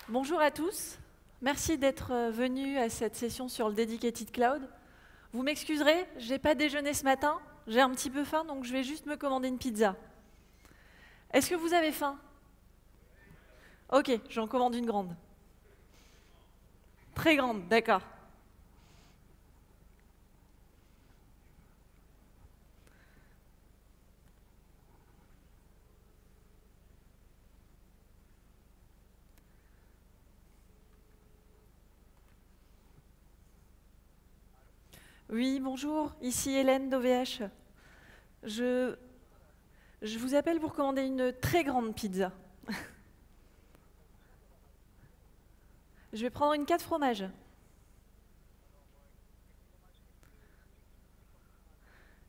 Bonjour à tous. Merci d'être venus à cette session sur le Dedicated Cloud. Vous m'excuserez, je n'ai pas déjeuné ce matin, j'ai un petit peu faim, donc je vais juste me commander une pizza. Est-ce que vous avez faim? Ok, j'en commande une grande. Très grande, d'accord. Oui, bonjour, ici Hélène d'OVH. Je vous appelle pour commander une très grande pizza. Je vais prendre une 4 fromages.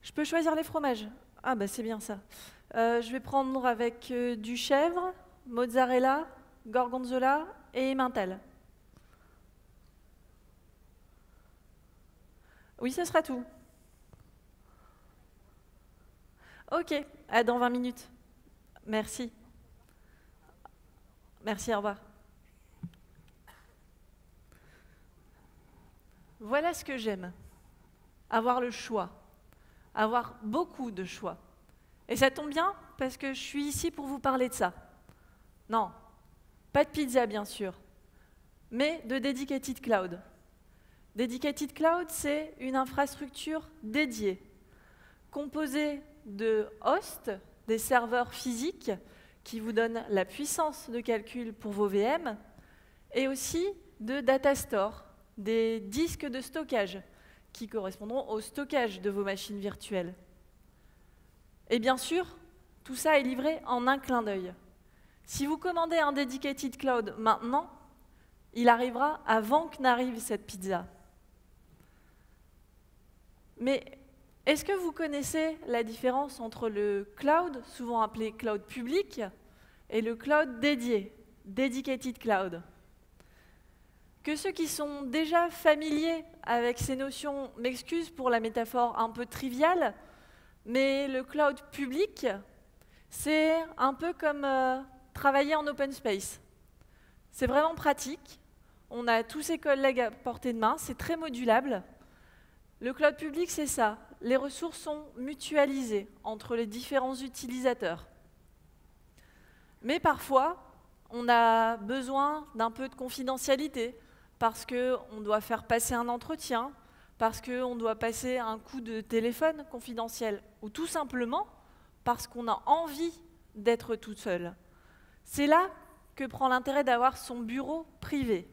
Je peux choisir les fromages. Ah bah c'est bien ça. Je vais prendre avec du chèvre, mozzarella, gorgonzola et emmental. Oui, ce sera tout. Ok, à dans 20 minutes. Merci. Merci, au revoir. Voilà ce que j'aime. Avoir le choix. Avoir beaucoup de choix. Et ça tombe bien, parce que je suis ici pour vous parler de ça. Non, pas de pizza, bien sûr, mais de Dedicated Cloud. Dedicated Cloud, c'est une infrastructure dédiée, composée de hosts, des serveurs physiques, qui vous donnent la puissance de calcul pour vos VM, et aussi de data store, des disques de stockage, qui correspondront au stockage de vos machines virtuelles. Et bien sûr, tout ça est livré en un clin d'œil. Si vous commandez un Dedicated Cloud maintenant, il arrivera avant que n'arrive cette pizza. Mais est-ce que vous connaissez la différence entre le cloud, souvent appelé cloud public, et le cloud dédié, Dedicated Cloud? Que ceux qui sont déjà familiers avec ces notions m'excusent pour la métaphore un peu triviale, mais le cloud public, c'est un peu comme travailler en open space. C'est vraiment pratique. On a tous ses collègues à portée de main. C'est très modulable. Le cloud public, c'est ça. Les ressources sont mutualisées entre les différents utilisateurs. Mais parfois, on a besoin d'un peu de confidentialité parce qu'on doit faire passer un entretien, parce qu'on doit passer un coup de téléphone confidentiel, ou tout simplement parce qu'on a envie d'être tout seul. C'est là que prend l'intérêt d'avoir son bureau privé.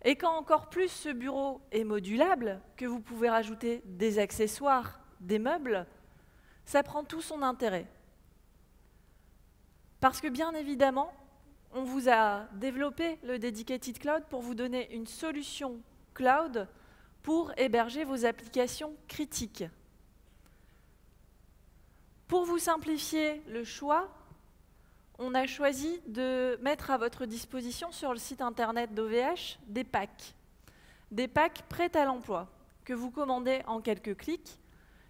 Et quand encore plus ce bureau est modulable, que vous pouvez rajouter des accessoires, des meubles, ça prend tout son intérêt. Parce que bien évidemment, on vous a développé le Dedicated Cloud pour vous donner une solution cloud pour héberger vos applications critiques. Pour vous simplifier le choix, on a choisi de mettre à votre disposition sur le site internet d'OVH des packs prêts à l'emploi, que vous commandez en quelques clics.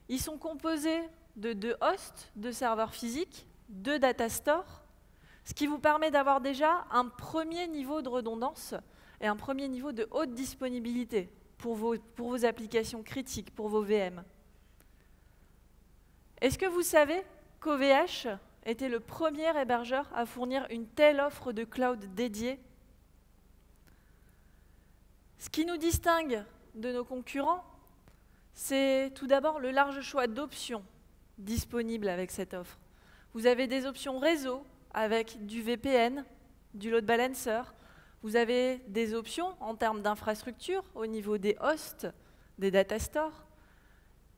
Ils sont composés de 2 hosts, 2 serveurs physiques, 2 data stores, ce qui vous permet d'avoir déjà un premier niveau de redondance et un premier niveau de haute disponibilité pour vos applications critiques, pour vos VM. Est-ce que vous savez qu'OVH était le premier hébergeur à fournir une telle offre de cloud dédiée? Ce qui nous distingue de nos concurrents, c'est tout d'abord le large choix d'options disponibles avec cette offre. Vous avez des options réseau avec du VPN, du load balancer. Vous avez des options en termes d'infrastructure au niveau des hosts, des data stores.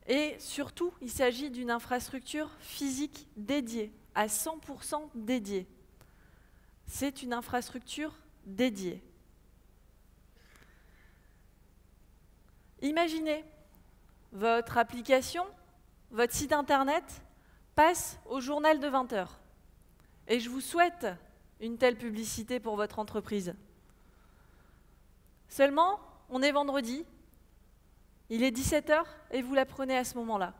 Et surtout, il s'agit d'une infrastructure physique dédiée, à 100% dédiée. C'est une infrastructure dédiée. Imaginez, votre application, votre site internet passe au journal de 20 heures. Et je vous souhaite une telle publicité pour votre entreprise. Seulement, on est vendredi, il est 17 heures et vous la prenez à ce moment-là.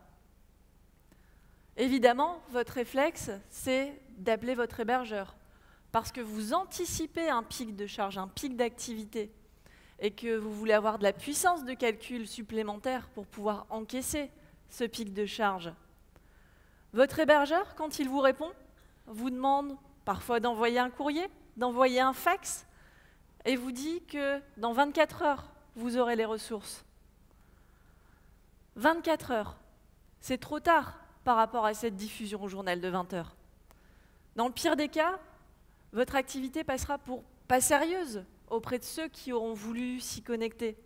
Évidemment, votre réflexe, c'est d'appeler votre hébergeur, parce que vous anticipez un pic de charge, un pic d'activité, et que vous voulez avoir de la puissance de calcul supplémentaire pour pouvoir encaisser ce pic de charge. Votre hébergeur, quand il vous répond, vous demande parfois d'envoyer un courrier, d'envoyer un fax, et vous dit que dans 24 heures, vous aurez les ressources. 24 heures, c'est trop tard par rapport à cette diffusion au journal de 20 heures. Dans le pire des cas, votre activité passera pour pas sérieuse auprès de ceux qui auront voulu s'y connecter.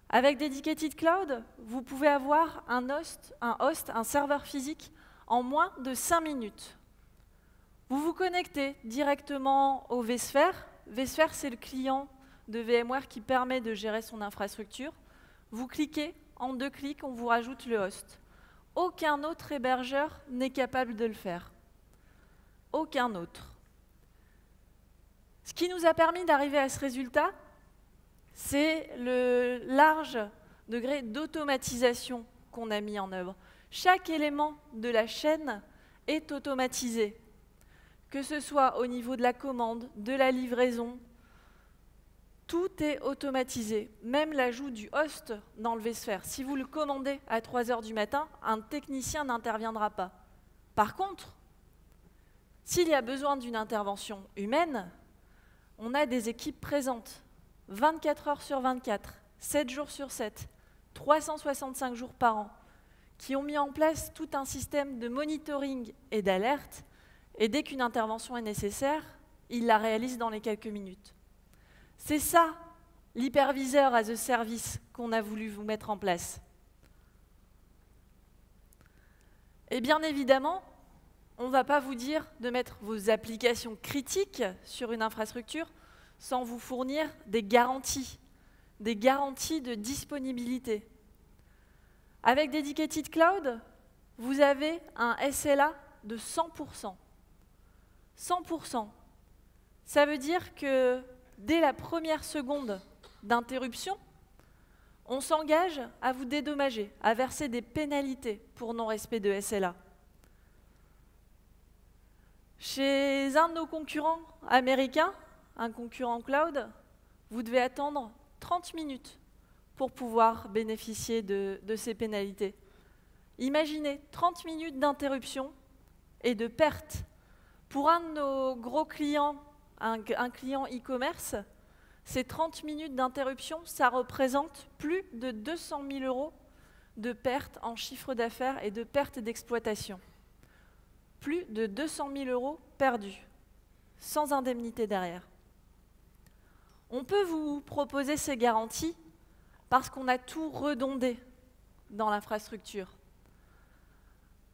Avec Dedicated Cloud, vous pouvez avoir un serveur physique en moins de 5 minutes. Vous vous connectez directement au vSphere. vSphere, c'est le client de VMware qui permet de gérer son infrastructure. Vous cliquez, en 2 clics, on vous rajoute le host. Aucun autre hébergeur n'est capable de le faire. Aucun autre. Ce qui nous a permis d'arriver à ce résultat, c'est le large degré d'automatisation qu'on a mis en œuvre. Chaque élément de la chaîne est automatisé, que ce soit au niveau de la commande, de la livraison, tout est automatisé, même l'ajout du host dans le vSphere. Si vous le commandez à 3 heures du matin, un technicien n'interviendra pas. Par contre, s'il y a besoin d'une intervention humaine, on a des équipes présentes, 24 heures sur 24, 7 jours sur 7, 365 jours par an, qui ont mis en place tout un système de monitoring et d'alerte, et dès qu'une intervention est nécessaire, ils la réalisent dans les quelques minutes. C'est ça, l'hyperviseur as a service qu'on a voulu vous mettre en place. Et bien évidemment, on ne va pas vous dire de mettre vos applications critiques sur une infrastructure sans vous fournir des garanties de disponibilité. Avec Dedicated Cloud, vous avez un SLA de 100%. 100%. Ça veut dire que dès la première seconde d'interruption, on s'engage à vous dédommager, à verser des pénalités pour non-respect de SLA. Chez un de nos concurrents américains, un concurrent cloud, vous devez attendre 30 minutes pour pouvoir bénéficier de ces pénalités. Imaginez 30 minutes d'interruption et de perte. Pour un de nos gros clients, un client e-commerce, ces 30 minutes d'interruption, ça représente plus de 200 000 € de pertes en chiffre d'affaires et de pertes d'exploitation. Plus de 200 000 € perdus, sans indemnité derrière. On peut vous proposer ces garanties parce qu'on a tout redondé dans l'infrastructure.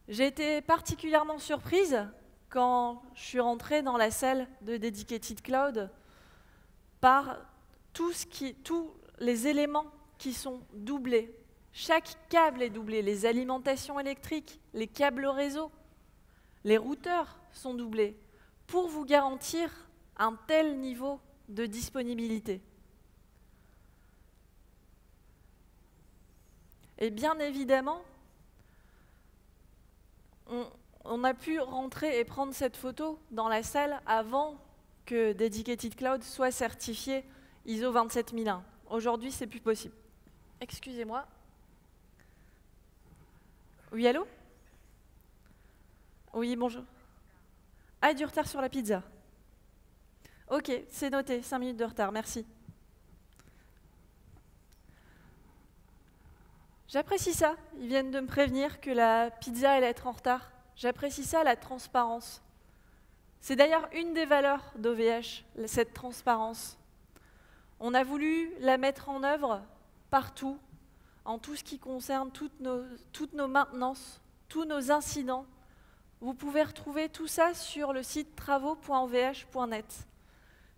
J'ai été particulièrement surprise quand je suis rentrée dans la salle de Dedicated Cloud par tous les éléments qui sont doublés. Chaque câble est doublé, les alimentations électriques, les câbles réseau, les routeurs sont doublés pour vous garantir un tel niveau de disponibilité. Et bien évidemment, on a pu rentrer et prendre cette photo dans la salle avant que Dedicated Cloud soit certifié ISO 27001. Aujourd'hui, c'est plus possible. Excusez-moi. Oui, allô? Oui, bonjour. Ah, du retard sur la pizza. Ok, c'est noté, 5 minutes de retard, merci. J'apprécie ça, ils viennent de me prévenir que la pizza allait être en retard. J'apprécie ça, la transparence. C'est d'ailleurs une des valeurs d'OVH, cette transparence. On a voulu la mettre en œuvre partout, en tout ce qui concerne toutes nos maintenances, tous nos incidents. Vous pouvez retrouver tout ça sur le site travaux.ovh.net.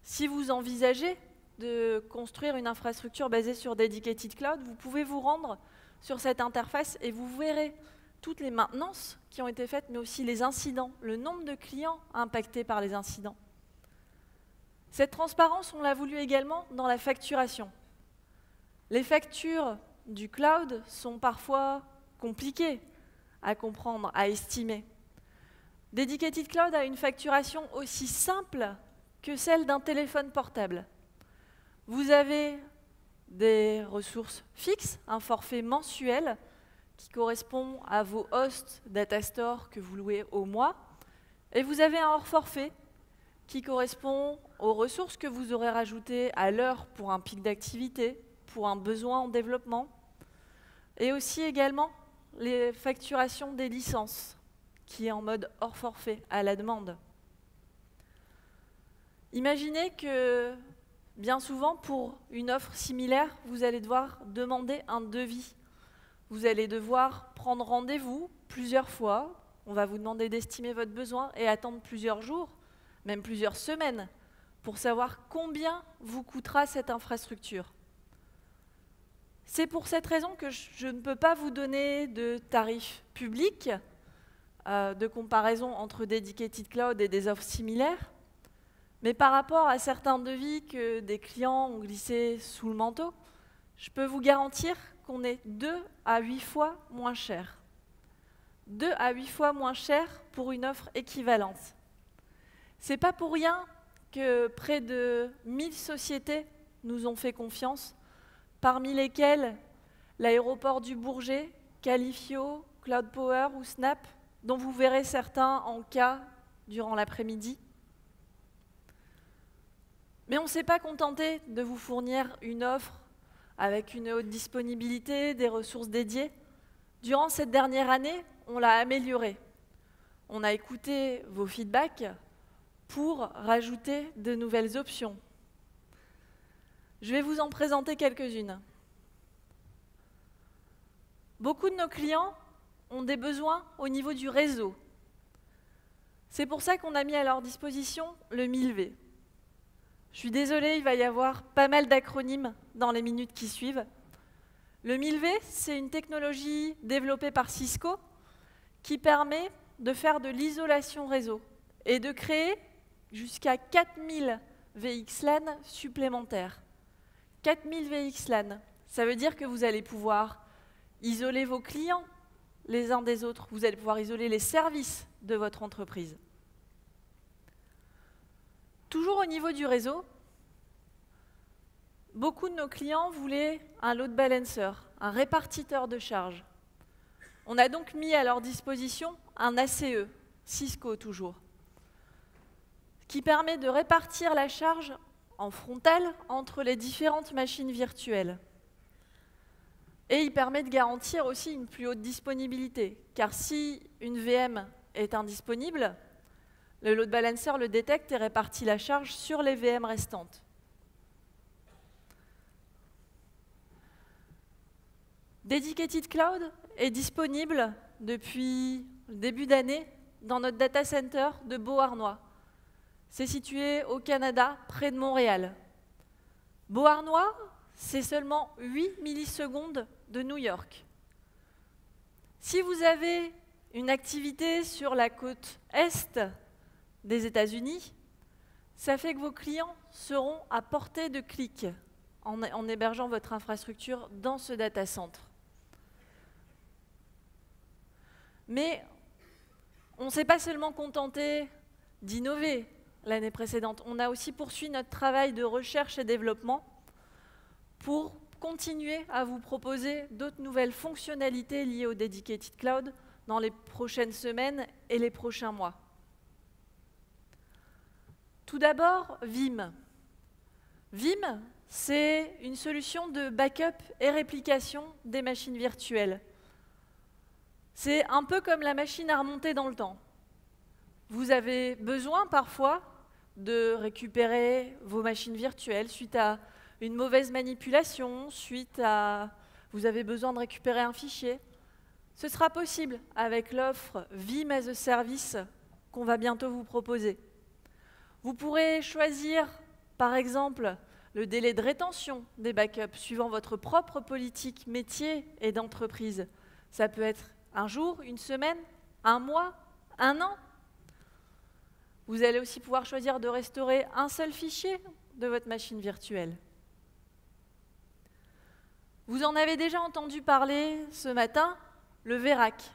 Si vous envisagez de construire une infrastructure basée sur Dedicated Cloud, vous pouvez vous rendre sur cette interface et vous verrez toutes les maintenances qui ont été faites, mais aussi les incidents, le nombre de clients impactés par les incidents. Cette transparence, on l'a voulu également dans la facturation. Les factures du cloud sont parfois compliquées à comprendre, à estimer. Dedicated Cloud a une facturation aussi simple que celle d'un téléphone portable. Vous avez des ressources fixes, un forfait mensuel qui correspond à vos hosts Datastore que vous louez au mois, et vous avez un hors forfait qui correspond aux ressources que vous aurez rajoutées à l'heure pour un pic d'activité, pour un besoin en développement, et aussi également les facturations des licences, qui est en mode hors forfait, à la demande. Imaginez que, bien souvent, pour une offre similaire, vous allez devoir demander un devis. Vous allez devoir prendre rendez-vous plusieurs fois. On va vous demander d'estimer votre besoin et attendre plusieurs jours, même plusieurs semaines, pour savoir combien vous coûtera cette infrastructure. C'est pour cette raison que je ne peux pas vous donner de tarifs publics, de comparaison entre Dedicated Cloud et des offres similaires, mais par rapport à certains devis que des clients ont glissés sous le manteau, je peux vous garantir qu'on est 2 à 8 fois moins cher. 2 à 8 fois moins cher pour une offre équivalente. C'est pas pour rien que près de 1000 sociétés nous ont fait confiance, parmi lesquelles l'aéroport du Bourget, Qualifio, Cloud Power ou Snap, dont vous verrez certains en cas durant l'après-midi. Mais on ne s'est pas contenté de vous fournir une offre avec une haute disponibilité, des ressources dédiées. Durant cette dernière année, on l'a améliorée. On a écouté vos feedbacks pour rajouter de nouvelles options. Je vais vous en présenter quelques-unes. Beaucoup de nos clients ont des besoins au niveau du réseau. C'est pour ça qu'on a mis à leur disposition le 1000V. Je suis désolée, il va y avoir pas mal d'acronymes dans les minutes qui suivent. Le 1000V, c'est une technologie développée par Cisco qui permet de faire de l'isolation réseau et de créer jusqu'à 4000 VXLAN supplémentaires. 4000 VXLAN, ça veut dire que vous allez pouvoir isoler vos clients les uns des autres, vous allez pouvoir isoler les services de votre entreprise. Toujours au niveau du réseau, beaucoup de nos clients voulaient un load balancer, un répartiteur de charge. On a donc mis à leur disposition un ACE, Cisco toujours, qui permet de répartir la charge en frontale entre les différentes machines virtuelles. Et il permet de garantir aussi une plus haute disponibilité, car si une VM est indisponible, le load balancer le détecte et répartit la charge sur les VM restantes. Dedicated Cloud est disponible depuis le début d'année dans notre data center de Beauharnois. C'est situé au Canada, près de Montréal. Beauharnois, c'est seulement 8 millisecondes de New York. Si vous avez une activité sur la côte est des États-Unis, ça fait que vos clients seront à portée de clic en hébergeant votre infrastructure dans ce data center. Mais on ne s'est pas seulement contenté d'innover l'année précédente, on a aussi poursuivi notre travail de recherche et développement pour continuer à vous proposer d'autres nouvelles fonctionnalités liées au Dedicated Cloud dans les prochaines semaines et les prochains mois. Tout d'abord, Vim. Vim, c'est une solution de backup et réplication des machines virtuelles. C'est un peu comme la machine à remonter dans le temps. Vous avez besoin parfois de récupérer vos machines virtuelles suite à une mauvaise manipulation, vous avez besoin de récupérer un fichier. Ce sera possible avec l'offre Vim as a Service qu'on va bientôt vous proposer. Vous pourrez choisir, par exemple, le délai de rétention des backups suivant votre propre politique métier et d'entreprise. Ça peut être un jour, une semaine, un mois, un an. Vous allez aussi pouvoir choisir de restaurer un seul fichier de votre machine virtuelle. Vous en avez déjà entendu parler ce matin, le VRAC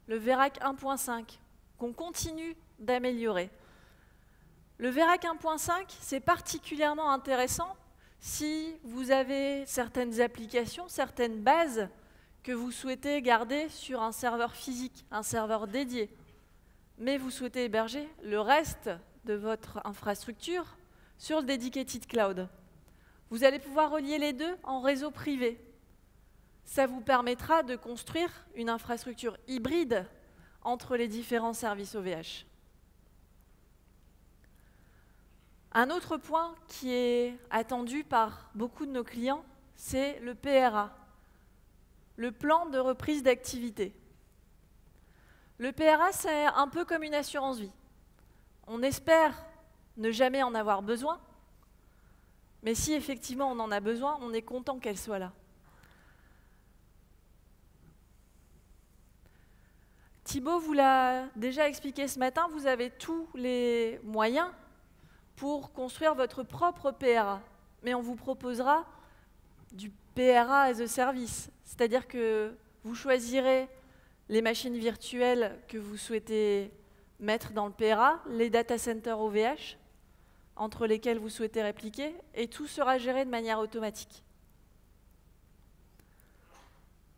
1.5. qu'on continue d'améliorer. Le VERAC 1.5, c'est particulièrement intéressant si vous avez certaines applications, certaines bases que vous souhaitez garder sur un serveur physique, un serveur dédié, mais vous souhaitez héberger le reste de votre infrastructure sur le Dedicated Cloud. Vous allez pouvoir relier les deux en réseau privé. Ça vous permettra de construire une infrastructure hybride entre les différents services OVH. Un autre point qui est attendu par beaucoup de nos clients, c'est le PRA, le plan de reprise d'activité. Le PRA, c'est un peu comme une assurance vie. On espère ne jamais en avoir besoin, mais si effectivement on en a besoin, on est content qu'elle soit là. Thibaut vous l'a déjà expliqué ce matin, vous avez tous les moyens pour construire votre propre PRA. Mais on vous proposera du PRA as a service, c'est-à-dire que vous choisirez les machines virtuelles que vous souhaitez mettre dans le PRA, les data centers OVH, entre lesquels vous souhaitez répliquer, et tout sera géré de manière automatique.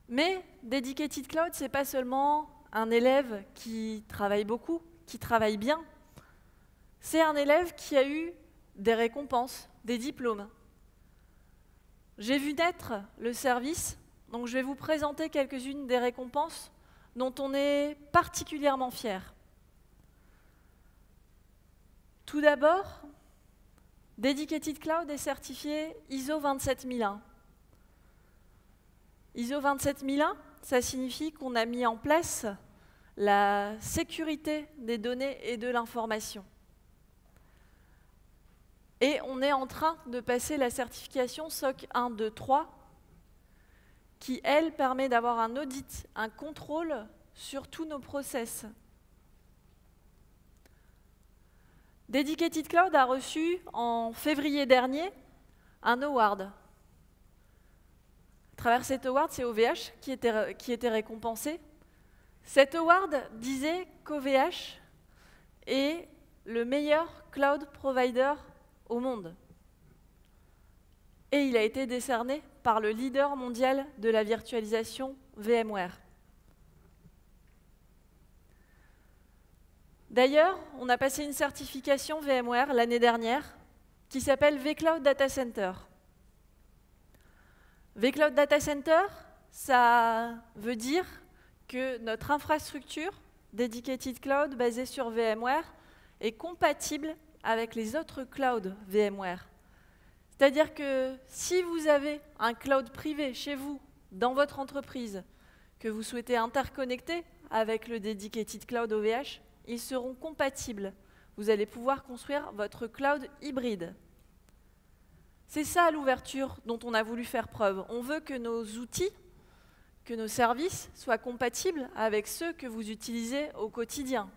Mais Dedicated Cloud, ce n'est pas seulement un élève qui travaille beaucoup, qui travaille bien. C'est un élève qui a eu des récompenses, des diplômes. J'ai vu naître le service, donc je vais vous présenter quelques-unes des récompenses dont on est particulièrement fier. Tout d'abord, Dedicated Cloud est certifié ISO 27001. ISO 27001, ça signifie qu'on a mis en place la sécurité des données et de l'information. Et on est en train de passer la certification SOC 1, 2, 3, qui, elle, permet d'avoir un audit, un contrôle sur tous nos process. Dedicated Cloud a reçu, en février dernier, un award. À travers cet award, c'est OVH qui était récompensé. Cet award disait qu'OVH est le meilleur cloud provider au monde. Et il a été décerné par le leader mondial de la virtualisation VMware. D'ailleurs, on a passé une certification VMware l'année dernière qui s'appelle vCloud Data Center. vCloud Data Center, ça veut dire que notre infrastructure Dedicated Cloud basée sur VMware est compatible avec les autres clouds VMware. C'est-à-dire que si vous avez un cloud privé chez vous, dans votre entreprise, que vous souhaitez interconnecter avec le Dedicated Cloud OVH, ils seront compatibles. Vous allez pouvoir construire votre cloud hybride. C'est ça l'ouverture dont on a voulu faire preuve. On veut que nos outils, que nos services soient compatibles avec ceux que vous utilisez au quotidien.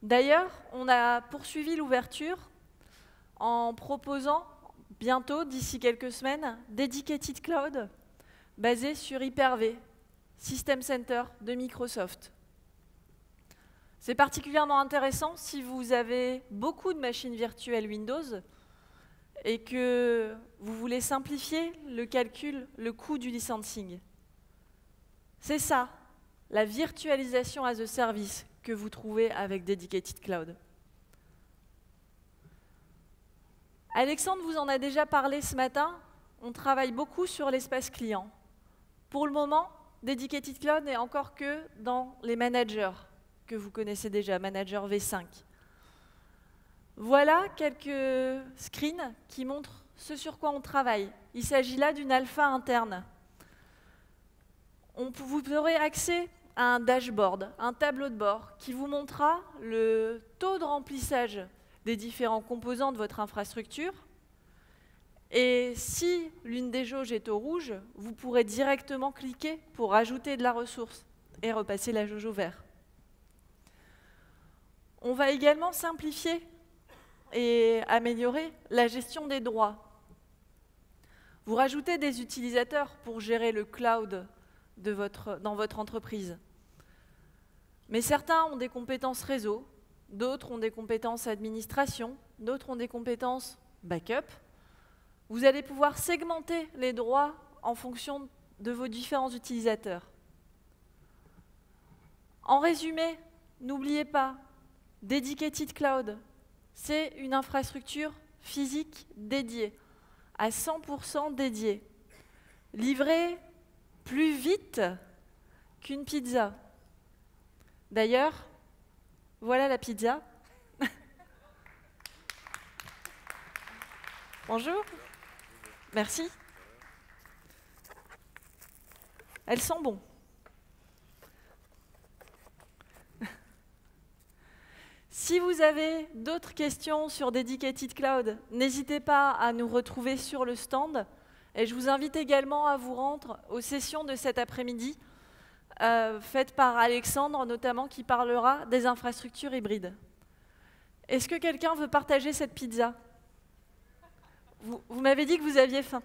D'ailleurs, on a poursuivi l'ouverture en proposant bientôt, d'ici quelques semaines, Dedicated Cloud basé sur Hyper-V, System Center de Microsoft. C'est particulièrement intéressant si vous avez beaucoup de machines virtuelles Windows et que vous voulez simplifier le calcul, le coût du licensing. C'est ça, la virtualisation as a service que vous trouvez avec Dedicated Cloud. Alexandre vous en a déjà parlé ce matin, on travaille beaucoup sur l'espace client. Pour le moment, Dedicated Cloud n'est encore que dans les managers que vous connaissez déjà, Manager V5. Voilà quelques screens qui montrent ce sur quoi on travaille. Il s'agit là d'une alpha interne. Vous aurez accès à un dashboard, un tableau de bord qui vous montrera le taux de remplissage des différents composants de votre infrastructure. Et si l'une des jauges est au rouge, vous pourrez directement cliquer pour ajouter de la ressource et repasser la jauge au vert. On va également simplifier et améliorer la gestion des droits. Vous rajoutez des utilisateurs pour gérer le cloud dans votre entreprise. Mais certains ont des compétences réseau, d'autres ont des compétences administration, d'autres ont des compétences backup. Vous allez pouvoir segmenter les droits en fonction de vos différents utilisateurs. En résumé, n'oubliez pas, Dedicated Cloud, c'est une infrastructure physique dédiée, à 100% dédiée, livrée plus vite qu'une pizza. D'ailleurs, voilà la pizza. Bonjour. Merci. Elle sent bon. Si vous avez d'autres questions sur Dedicated Cloud, n'hésitez pas à nous retrouver sur le stand. Et je vous invite également à vous rendre aux sessions de cet après-midi, faites par Alexandre notamment, qui parlera des infrastructures hybrides. Est-ce que quelqu'un veut partager cette pizza ? Vous m'avez dit que vous aviez faim.